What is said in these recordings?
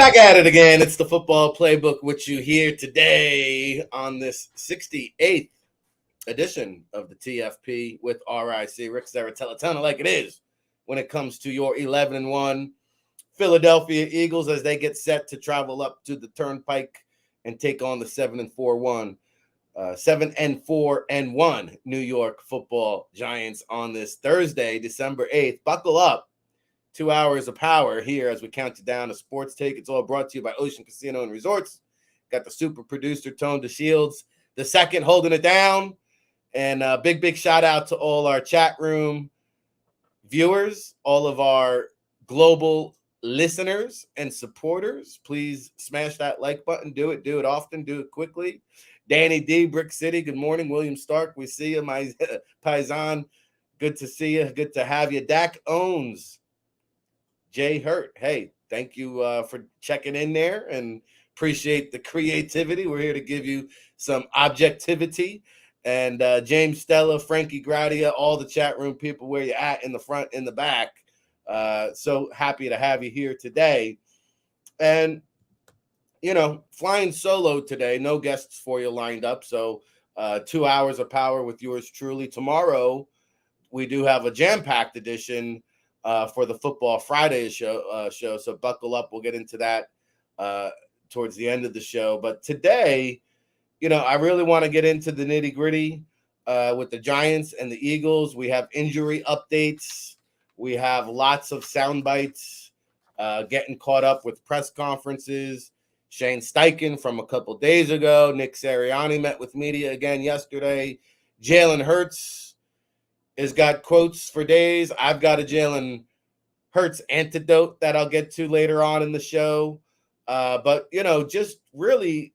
Back at it again. It's the Football Playbook, which you hear today on this 68th edition of the TFP with RIC. Ric Serritella, telling it like it is when it comes to your 11-1 Philadelphia Eagles as they get set to travel up to the Turnpike and take on the 7-4-1 New York Football Giants on this Thursday, December 8th. Buckle up. 2 hours of power here as we count you down to Sports Take. It's all brought to you by Ocean Casino and Resorts. Got the super producer, Tone DeShields, the second holding it down. And big shout out to all our chat room viewers, all of our global listeners and supporters. Please smash that like button. Do it often. Do it quickly. Danny D, Brick City, good morning. William Stark, we see you. My Paisan, good to see you. Good to have you. Dak Owns. Jay Hurt, hey, thank you for checking in there and appreciate the creativity. We're here to give you some objectivity. And James Stella, Frankie Gradia, all the chat room people, where you at, in the front, in the back. So happy to have you here today. And, you know, flying solo today, no guests for you lined up. So 2 hours of power with yours truly. Tomorrow, we do have a jam-packed edition for the Football Friday show. So buckle up. We'll get into that towards the end of the show. But today, you know, I really want to get into the nitty gritty with the Giants and the Eagles. We have injury updates. We have lots of sound bites, getting caught up with press conferences. Shane Steichen from a couple days ago. Nick Sirianni met with media again yesterday. Jalen Hurts has got quotes for days. I've got a Jalen Hurts antidote that I'll get to later on in the show. But, you know, just really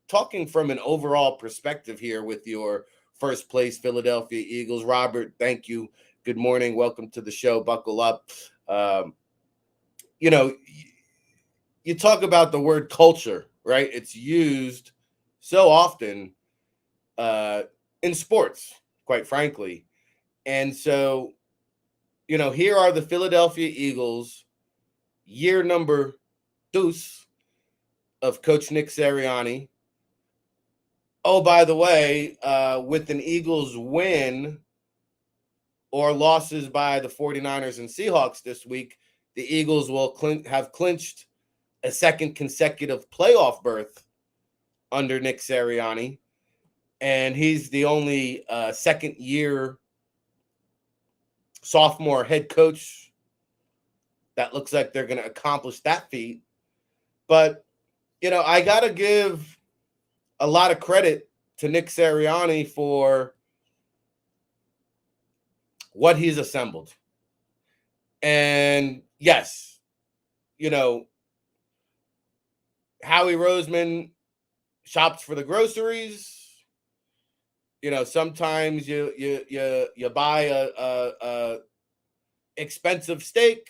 talking from an overall perspective here with your first place Philadelphia Eagles. Robert, thank you. Good morning. Welcome to the show. Buckle up. You know, you talk about the word culture, right? It's used so often in sports, quite frankly. And so, you know, here are the Philadelphia Eagles, year number deuce of Coach Nick Sirianni. Oh, by the way, with an Eagles win or losses by the 49ers and Seahawks this week, the Eagles will have clinched a second consecutive playoff berth under Nick Sirianni. And he's the only second-year sophomore head coach that looks like they're going to accomplish that feat. But, you know, I got to give a lot of credit to Nick Sirianni for what he's assembled. And, yes, you know, Howie Roseman shops for the groceries. You know, sometimes you buy a expensive steak,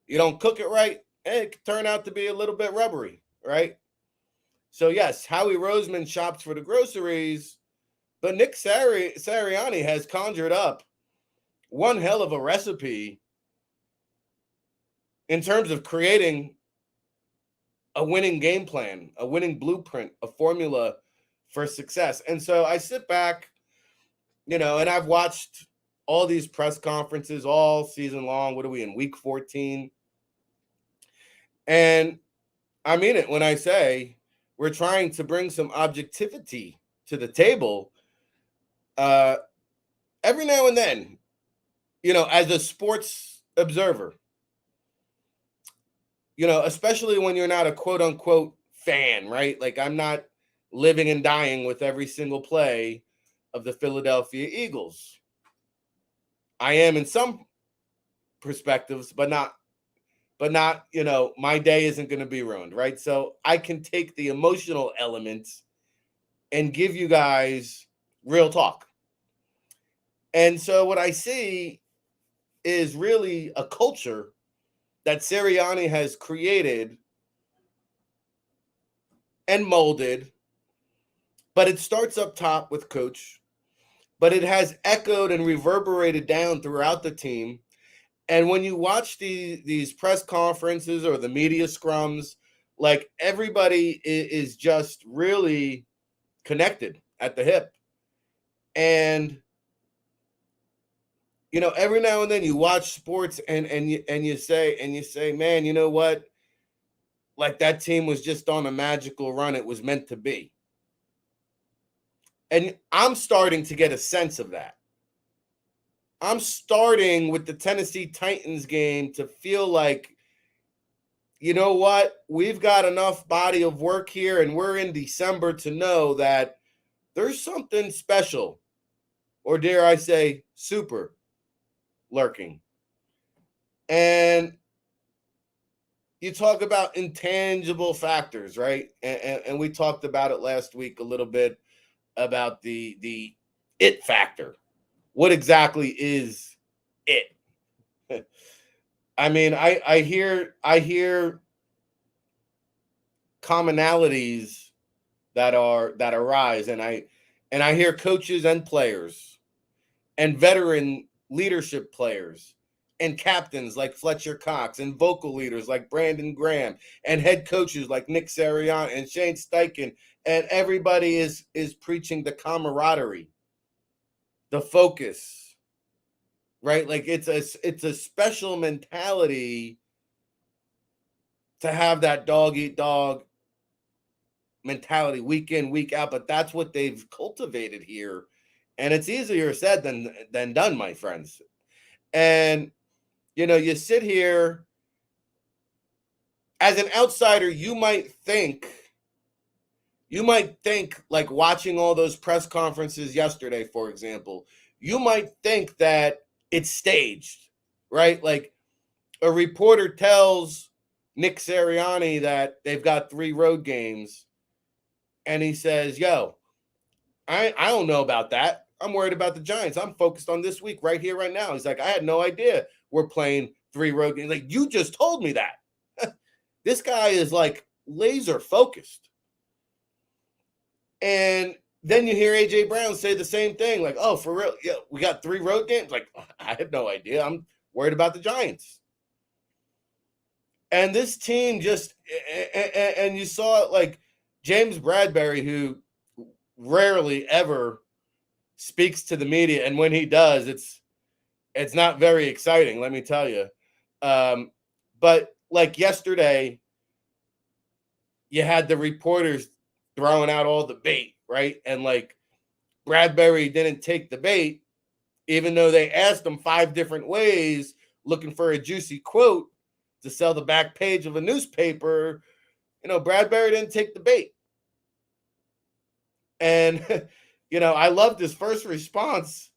you don't cook it right, and it can turn out to be a little bit rubbery, right? So yes, Howie Roseman shops for the groceries, but Nick Sirianni has conjured up one hell of a recipe in terms of creating a winning game plan, a winning blueprint, a formula for success. And so I sit back, you know, and I've watched all these press conferences all season long. What are we in, week 14? And I mean it when I say we're trying to bring some objectivity to the table. Every now and then, you know, as a sports observer, you know, especially when you're not a quote unquote fan, right? Like, I'm not living and dying with every single play of the Philadelphia Eagles. I am in some perspectives, but not, you know, my day isn't going to be ruined, right? So I can take the emotional elements and give you guys real talk. And so what I see is really a culture that Sirianni has created and molded, but it starts up top with coach, but it has echoed and reverberated down throughout the team. And when you watch these press conferences or the media scrums, like everybody is just really connected at the hip. And every now and then you watch sports and you say, man, you know what? Like that team was just on a magical run. It was meant to be. And I'm starting to get a sense of that. I'm starting with the Tennessee Titans game to feel like, you know what? We've got enough body of work here, and we're in December to know that there's something special, or dare I say, super lurking. And you talk about intangible factors, right? And we talked about it last week a little bit about the it factor. What exactly is it? I mean, I hear commonalities that arise, and I hear coaches and players and veteran leadership players and captains like Fletcher Cox and vocal leaders like Brandon Graham and head coaches like Ric Serritella and Shane Steichen, and everybody is preaching the camaraderie, the focus, right? Like it's a special mentality to have that dog eat dog mentality week in, week out, but that's what they've cultivated here. And it's easier said than done, my friends. And you sit here as an outsider, you might think like watching all those press conferences yesterday, for example, you might think that it's staged, right? Like a reporter tells Ric Serritella that they've got 3 road games, and he says, yo, I don't know about that. I'm worried about the Giants. I'm focused on this week right here, right now. He's like, I had no idea we're playing 3 road games. Like, you just told me that. This guy is like laser focused. And then you hear AJ Brown say the same thing, like, oh, for real? Yeah, we got 3 road games. Like, I had no idea. I'm worried about the Giants. And this team just, and you saw it, like James Bradberry, who rarely ever speaks to the media, and when he does, it's not very exciting, let me tell you. But like yesterday, you had the reporters throwing out all the bait, right? And like Bradberry didn't take the bait, even though they asked him 5 different ways, looking for a juicy quote to sell the back page of a newspaper. Bradberry didn't take the bait. And I loved his first response.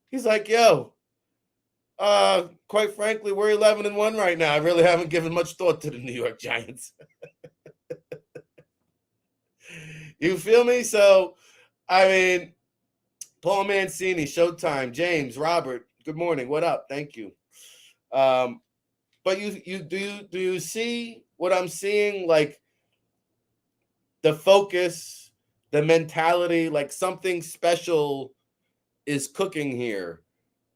He's like, yo, quite frankly, we're 11-1 right now. I really haven't given much thought to the New York Giants. You feel me? So, I mean, Paul Mancini, Showtime, James, Robert, good morning. What up? Thank you. But do you see what I'm seeing? Like the focus, the mentality, like something special is cooking here.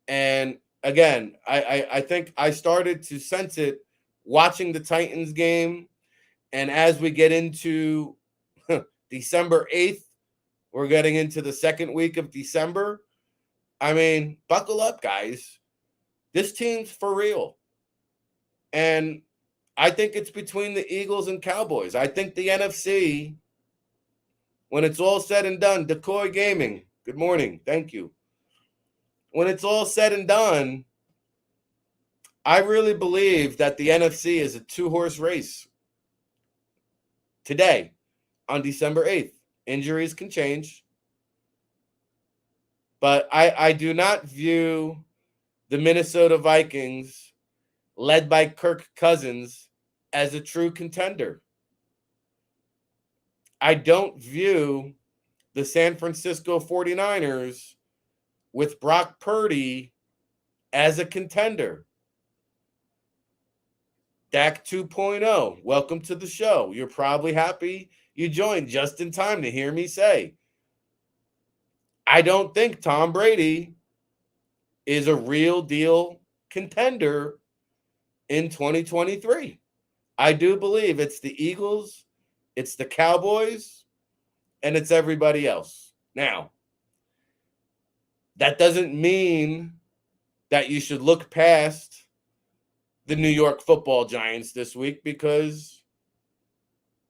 And again, I think I started to sense it watching the Titans game. And as we get into December 8th, we're getting into the second week of December. I mean, buckle up, guys. This team's for real. And I think it's between the Eagles and Cowboys. I think the NFC, when it's all said and done, Decoy Gaming, good morning. Thank you. When it's all said and done, I really believe that the NFC is a 2-horse race today on December 8th. Injuries can change. But I do not view the Minnesota Vikings, led by Kirk Cousins, as a true contender. I don't view the San Francisco 49ers with Brock Purdy as a contender. Dak 2.0, welcome to the show. You're probably happy you joined just in time to hear me say, I don't think Tom Brady is a real deal contender in 2023. I do believe it's the Eagles, it's the Cowboys, and it's everybody else. Now, that doesn't mean that you should look past the New York Football Giants this week, because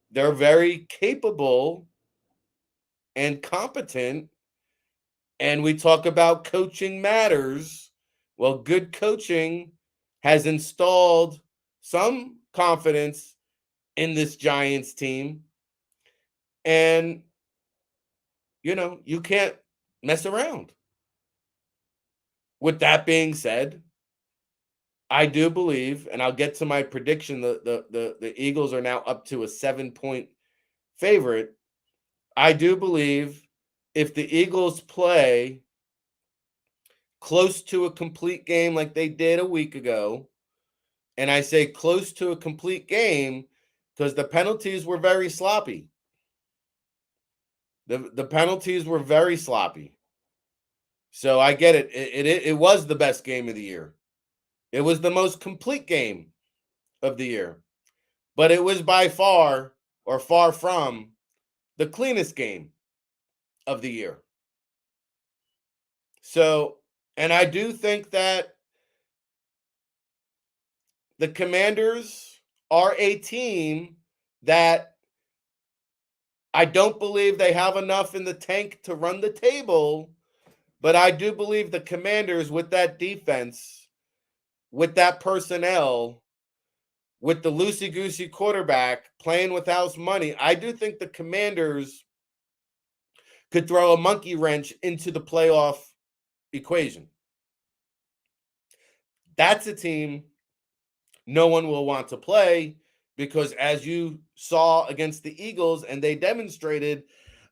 they're very capable and competent. And we talk about coaching matters. Well, good coaching has installed some confidence in this Giants team. And, you can't mess around. With that being said, I do believe, and I'll get to my prediction, the Eagles are now up to a 7-point favorite. I do believe if the Eagles play close to a complete game like they did a week ago, and I say close to a complete game because the penalties were very sloppy. The penalties were very sloppy. So I get it. It was the best game of the year. It was the most complete game of the year. But it was by far or far from the cleanest game of the year. So, and I do think that the Commanders are a team that I don't believe they have enough in the tank to run the table, but I do believe the Commanders, with that defense, with that personnel, with the loosey-goosey quarterback playing with house money, I do think the Commanders could throw a monkey wrench into the playoff equation. That's a team no one will want to play because, as you saw against the Eagles, and they demonstrated,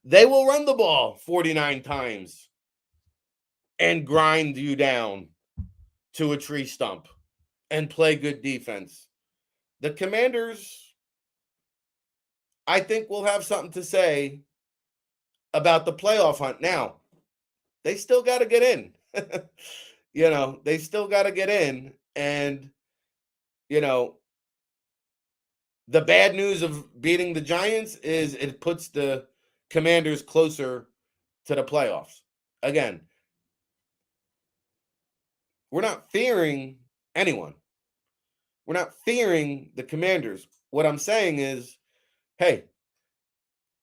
they will run the ball 49 times and grind you down to a tree stump and play good defense. The Commanders, I think, will have something to say about the playoff hunt. Now, they still got to get in. They still got to get in. And, the bad news of beating the Giants is it puts the Commanders closer to the playoffs. Again, we're not fearing anyone. We're not fearing the Commanders. What I'm saying is, hey,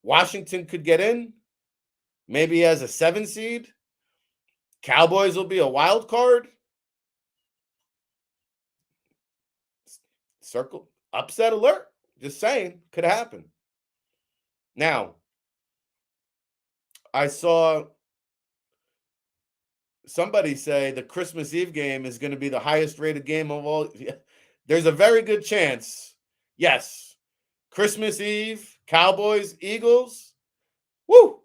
Washington could get in, maybe as a 7 seed. Cowboys will be a wild card. Circle upset alert. Just saying, could happen. Now, I saw somebody say the Christmas Eve game is going to be the highest rated game of all. There's a very good chance. Yes. Christmas Eve, Cowboys, Eagles. Woo!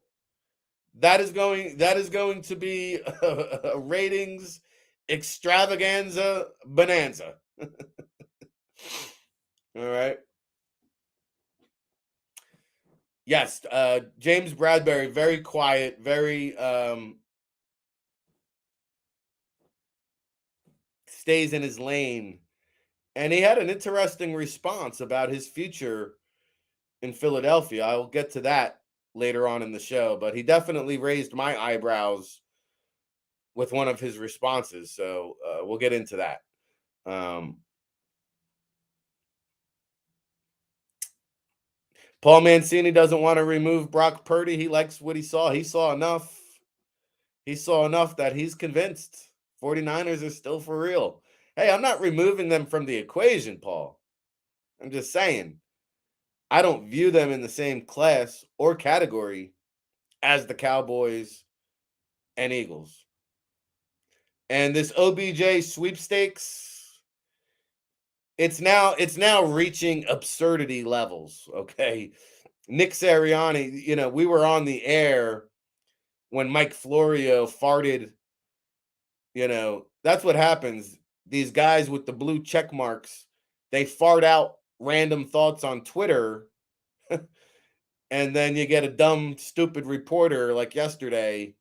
That is going to be a ratings extravaganza bonanza. All right. Yes, James Bradberry, very quiet, very stays in his lane. And he had an interesting response about his future in Philadelphia. I will get to that later on in the show, but he definitely raised my eyebrows with one of his responses. So we'll get into that. Paul Mancini doesn't want to remove Brock Purdy. He likes what he saw. He saw enough. He saw enough that he's convinced 49ers are still for real. Hey, I'm not removing them from the equation, Paul. I'm just saying, I don't view them in the same class or category as the Cowboys and Eagles. And this OBJ sweepstakes, it's now reaching absurdity levels, okay? Nick Sirianni, we were on the air when Mike Florio farted. That's what happens. These guys with the blue check marks, they fart out random thoughts on Twitter, and then you get a dumb, stupid reporter like yesterday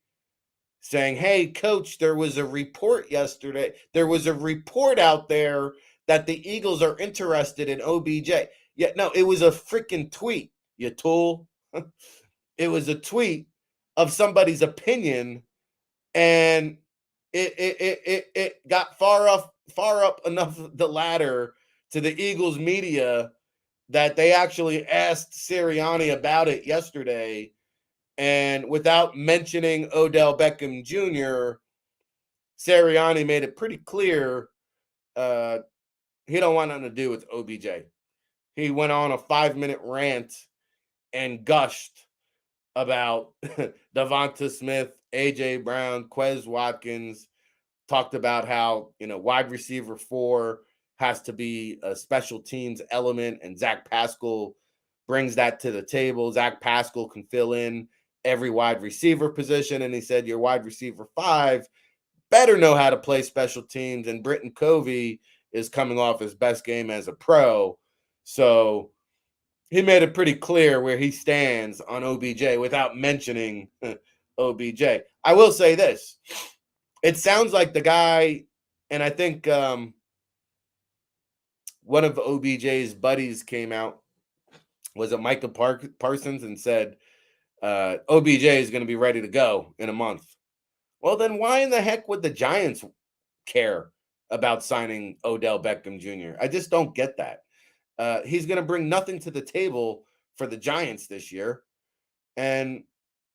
saying, hey, coach, there was a report yesterday. There was a report out there that the Eagles are interested in OBJ. Yeah, no, it was a freaking tweet, you tool. It was a tweet of somebody's opinion, and it got far up enough the ladder to the Eagles media that they actually asked Sirianni about it yesterday, and without mentioning Odell Beckham Jr., Sirianni made it pretty clear he don't want nothing to do with OBJ. He went on a 5-minute rant and gushed about Devonta Smith, AJ Brown, Quez Watkins, talked about how, wide receiver 4 has to be a special teams element, and Zach Pascal brings that to the table. Zach Pascal can fill in every wide receiver position, and he said your wide receiver 5 better know how to play special teams, and Britton Covey is coming off his best game as a pro. So he made it pretty clear where he stands on OBJ without mentioning OBJ. I will say this. It sounds like the guy, and I think one of OBJ's buddies came out, was it Micah Parsons, and said, OBJ is going to be ready to go in a month. Well, then why in the heck would the Giants care about signing Odell Beckham Jr.? I just don't get that. He's going to bring nothing to the table for the Giants this year. And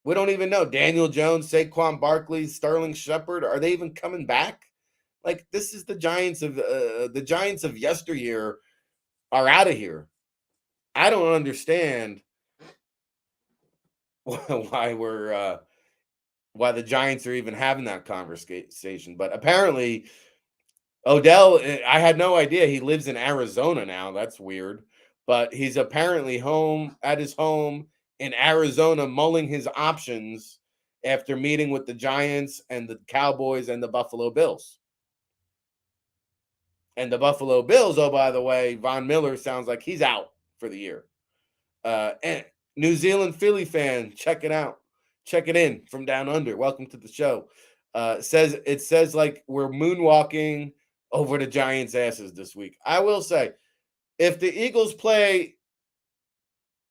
we don't even know. Daniel Jones, Saquon Barkley, Sterling Shepard, are they even coming back? Like, this is the Giants of yesteryear are out of here. I don't understand why the Giants are even having that conversation. But apparently, Odell, I had no idea he lives in Arizona now. That's weird. But he's apparently home at his home in Arizona, mulling his options after meeting with the Giants and the Cowboys and the Buffalo Bills. And the Buffalo Bills, oh, by the way, Von Miller sounds like he's out for the year. And New Zealand Philly fan, check it out. Check it in from down under. Welcome to the show. It says like we're moonwalking over the Giants' asses this week. I will say, if the Eagles play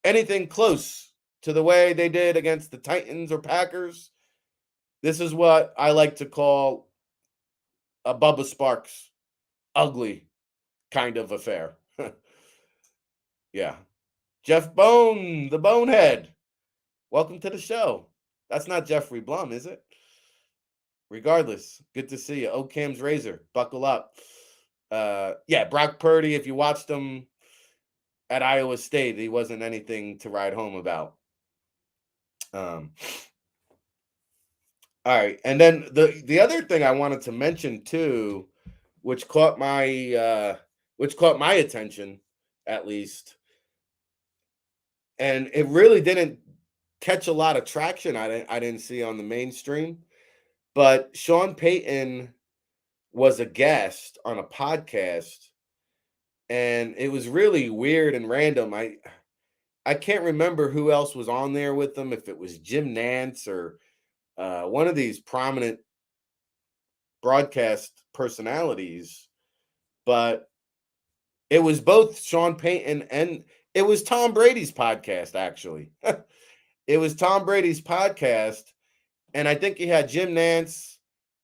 anything close to the way they did against the Titans or Packers, this is what I like to call a Bubba Sparks ugly kind of affair. Yeah. Jeff Bone, the Bonehead. Welcome to the show. That's not Jeffrey Blum, is it? Regardless, good to see you. Ocam's Razor, buckle up. Brock Purdy, if you watched him at Iowa State, he wasn't anything to write home about. All right, and then the other thing I wanted to mention too, which caught my attention at least, and it really didn't catch a lot of traction. I didn't see on the mainstream, but Sean Payton was a guest on a podcast, and it was really weird and random. I can't remember who else was on there with them, if it was Jim Nantz or one of these prominent broadcast personalities, but it was both Sean Payton and it was Tom Brady's podcast, actually. It was Tom Brady's podcast, and I think he had Jim Nantz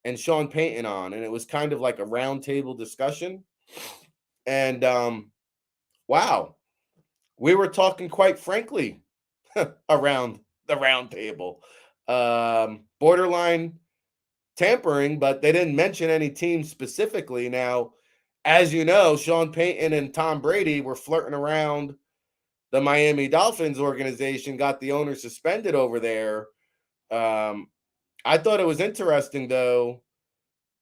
and Sean Payton on, and it was kind of like a roundtable discussion. And wow, we were talking quite frankly around the round table. Borderline tampering, but they didn't mention any team specifically. Now, as you know, Sean Payton and Tom Brady were flirting around the Miami Dolphins organization, got the owner suspended over there. I thought it was interesting, though,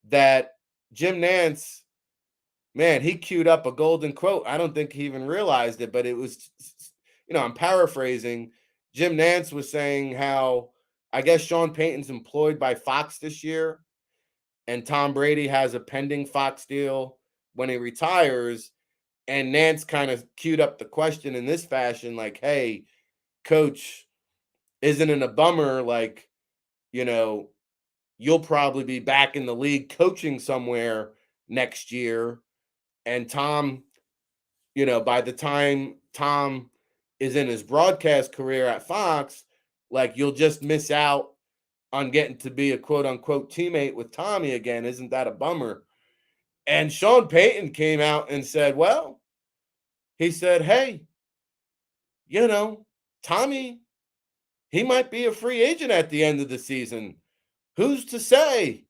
that Jim Nantz, man, he queued up a golden quote. I don't think he even realized it, but it was, I'm paraphrasing. Jim Nantz was saying how, I guess Sean Payton's employed by Fox this year, and Tom Brady has a pending Fox deal when he retires. And Nantz kind of queued up the question in this fashion, like, hey, coach, isn't it a bummer? Like, you you'll probably be back in the league coaching somewhere next year. And Tom, by the time Tom is in his broadcast career at Fox, like, you'll just miss out on getting to be a quote unquote teammate with Tommy again. Isn't that a bummer? And Sean Payton came out and said, well, he said, hey, Tommy, he might be a free agent at the end of the season. Who's to say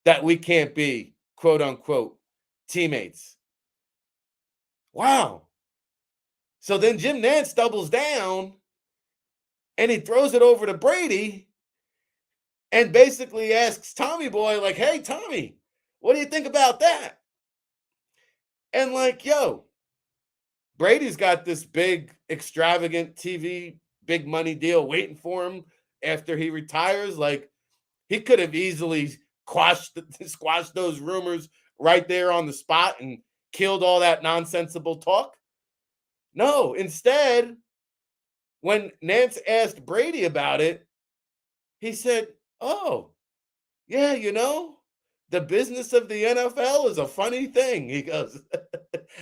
that we can't be quote unquote teammates? Wow. So then Jim Nantz doubles down and he throws it over to Brady and basically asks Tommy Boy, like, hey, Tommy, what do you think about that? And like, yo, Brady's got this big, extravagant TV, big money deal waiting for him after he retires. Like, he could have easily squashed those rumors right there on the spot and killed all that nonsensical talk. No, instead, when Nance asked Brady about it, he said, oh, yeah, the business of the NFL is a funny thing. He goes,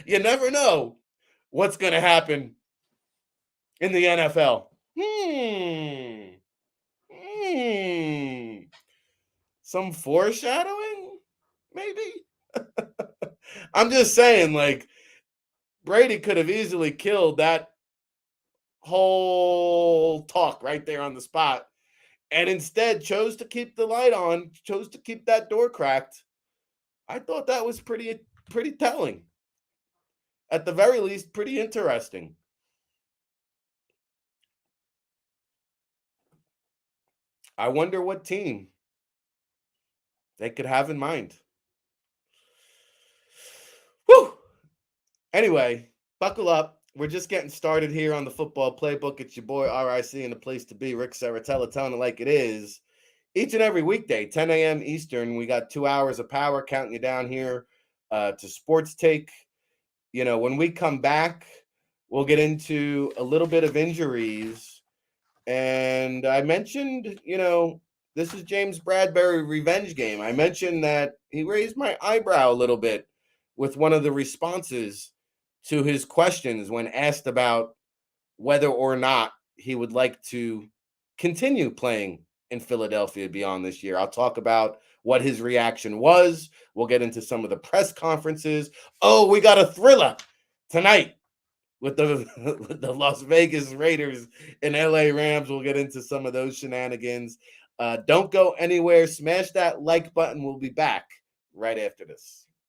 you never know what's going to happen in the NFL. Some foreshadowing, maybe? I'm just saying, like, Brady could have easily killed that whole talk right there on the spot, and instead chose to keep the light on, chose to keep that door cracked. I thought that was pretty telling. At the very least, pretty interesting. I wonder what team they could have in mind. Whew. Anyway, buckle up. We're just getting started here on the Football Playbook. It's your boy RIC and the place to be, Ric Serritella, telling it like it is. Each and every weekday, 10 a.m. Eastern, we got 2 hours of power counting you down here to Sports Take. When we come back, we'll get into a little bit of injuries. And I mentioned, this is James Bradberry revenge game. I mentioned that he raised my eyebrow a little bit with one of the responses to his questions when asked about whether or not he would like to continue playing in Philadelphia beyond this year. I'll talk about what his reaction was. We'll get into some of the press conferences. Oh, we got a thriller tonight with the Las Vegas Raiders and LA Rams. We'll get into some of those shenanigans. Don't go anywhere. Smash that like button. We'll be back right after this.